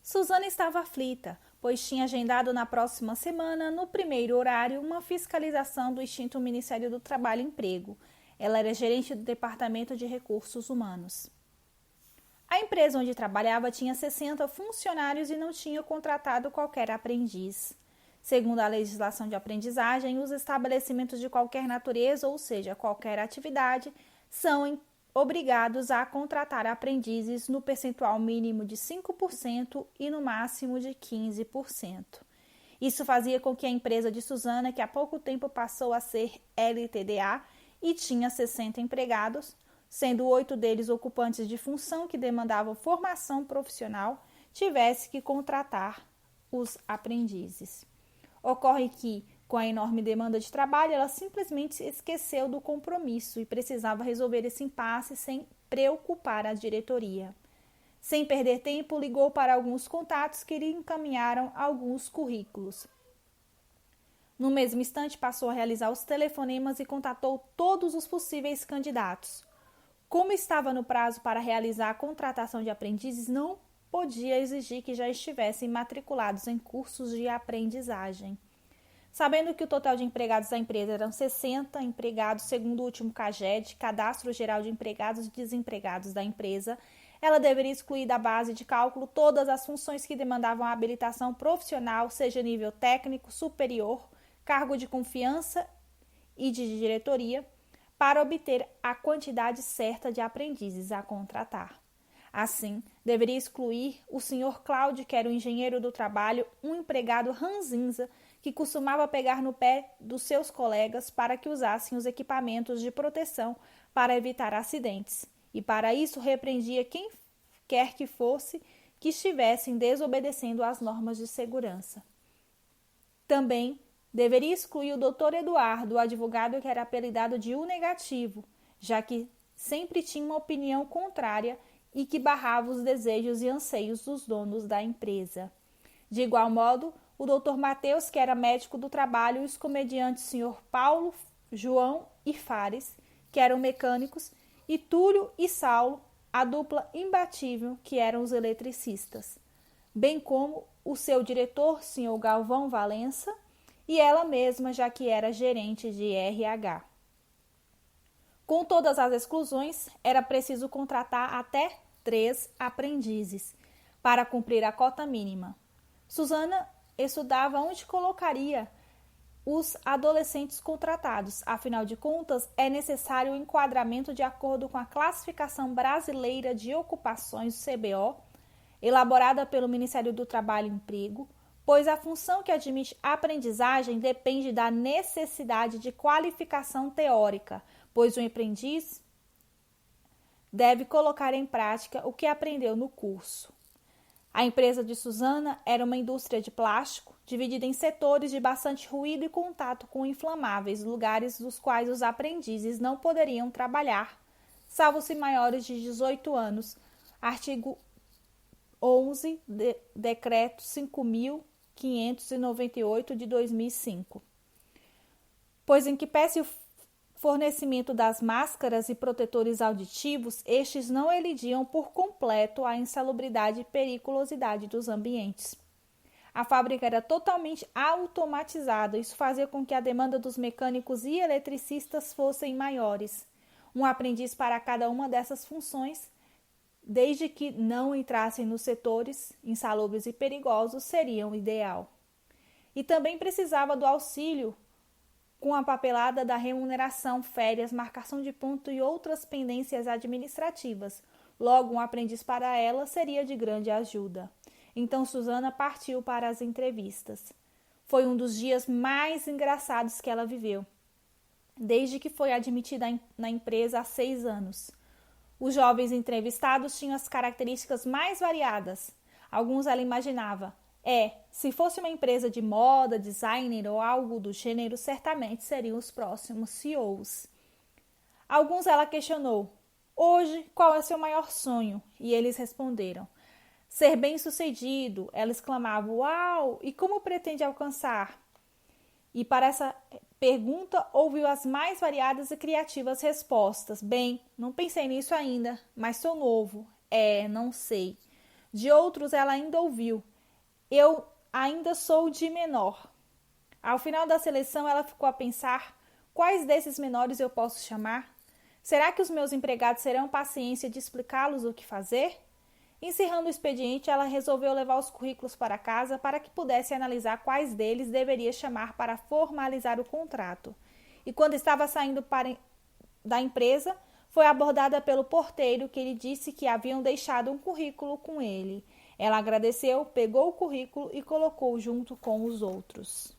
Suzana estava aflita, pois tinha agendado na próxima semana, no primeiro horário, uma fiscalização do extinto Ministério do Trabalho e Emprego. Ela era gerente do Departamento de Recursos Humanos. A empresa onde trabalhava tinha 60 funcionários e não tinha contratado qualquer aprendiz. Segundo a legislação de aprendizagem, os estabelecimentos de qualquer natureza, ou seja, qualquer atividade, são obrigados a contratar aprendizes no percentual mínimo de 5% e no máximo de 15%. Isso fazia com que a empresa de Suzana, que há pouco tempo passou a ser LTDA e tinha 60 empregados, sendo 8 deles ocupantes de função que demandavam formação profissional, tivesse que contratar os aprendizes. Ocorre que, com a enorme demanda de trabalho, ela simplesmente se esqueceu do compromisso e precisava resolver esse impasse sem preocupar a diretoria. Sem perder tempo, ligou para alguns contatos que lhe encaminharam alguns currículos. No mesmo instante, passou a realizar os telefonemas e contatou todos os possíveis candidatos. Como estava no prazo para realizar a contratação de aprendizes, não podia exigir que já estivessem matriculados em cursos de aprendizagem. Sabendo que o total de empregados da empresa eram 60 empregados, segundo o último CAGED, Cadastro Geral de Empregados e Desempregados da empresa, ela deveria excluir da base de cálculo todas as funções que demandavam a habilitação profissional, seja nível técnico, superior, cargo de confiança e de diretoria, para obter a quantidade certa de aprendizes a contratar. Assim, deveria excluir o Sr. Cláudio, que era o engenheiro do trabalho, um empregado ranzinza que costumava pegar no pé dos seus colegas para que usassem os equipamentos de proteção para evitar acidentes, e para isso repreendia quem quer que fosse que estivessem desobedecendo às normas de segurança. Também deveria excluir o Dr. Eduardo, o advogado que era apelidado de U negativo, já que sempre tinha uma opinião contrária e que barrava os desejos e anseios dos donos da empresa. De igual modo, o Dr. Mateus, que era médico do trabalho, e os comediantes Sr. Paulo, João e Fares, que eram mecânicos, e Túlio e Saulo, a dupla imbatível, que eram os eletricistas, bem como o seu diretor, Sr. Galvão Valença, e ela mesma, já que era gerente de RH. Com todas as exclusões, era preciso contratar até 3 aprendizes para cumprir a cota mínima. Suzana estudava onde colocaria os adolescentes contratados. Afinal de contas, é necessário o enquadramento de acordo com a Classificação Brasileira de Ocupações, CBO, elaborada pelo Ministério do Trabalho e Emprego, pois a função que admite a aprendizagem depende da necessidade de qualificação teórica, pois o aprendiz deve colocar em prática o que aprendeu no curso. A empresa de Suzana era uma indústria de plástico, dividida em setores de bastante ruído e contato com inflamáveis, lugares dos quais os aprendizes não poderiam trabalhar, salvo se maiores de 18 anos. Artigo 11, Decreto 5.598 de 2005. Pois em que pese o fornecimento das máscaras e protetores auditivos, estes não elidiam por completo a insalubridade e periculosidade dos ambientes. A fábrica era totalmente automatizada, isso fazia com que a demanda dos mecânicos e eletricistas fossem maiores. Um aprendiz para cada uma dessas funções, desde que não entrassem nos setores insalubres e perigosos, seria o ideal. E também precisava do auxílio com a papelada da remuneração, férias, marcação de ponto e outras pendências administrativas. Logo, um aprendiz para ela seria de grande ajuda. Então, Suzana partiu para as entrevistas. Foi um dos dias mais engraçados que ela viveu, desde que foi admitida na empresa há 6 anos. Os jovens entrevistados tinham as características mais variadas. Alguns ela imaginava: se fosse uma empresa de moda, designer ou algo do gênero, certamente seriam os próximos CEOs. Alguns ela questionou: hoje, qual é seu maior sonho? E eles responderam: ser bem-sucedido. Ela exclamava: uau! E como pretende alcançar? E para essa pergunta, ouviu as mais variadas e criativas respostas. Bem, não pensei nisso ainda, mas sou novo. Não sei. De outros ela ainda ouviu: eu ainda sou de menor. Ao final da seleção ela ficou a pensar: quais desses menores eu posso chamar? Será que os meus empregados terão paciência de explicá-los o que fazer? Encerrando o expediente, ela resolveu levar os currículos para casa para que pudesse analisar quais deles deveria chamar para formalizar o contrato. E quando estava saindo da empresa, foi abordada pelo porteiro, que lhe disse que haviam deixado um currículo com ele. Ela agradeceu, pegou o currículo e colocou junto com os outros.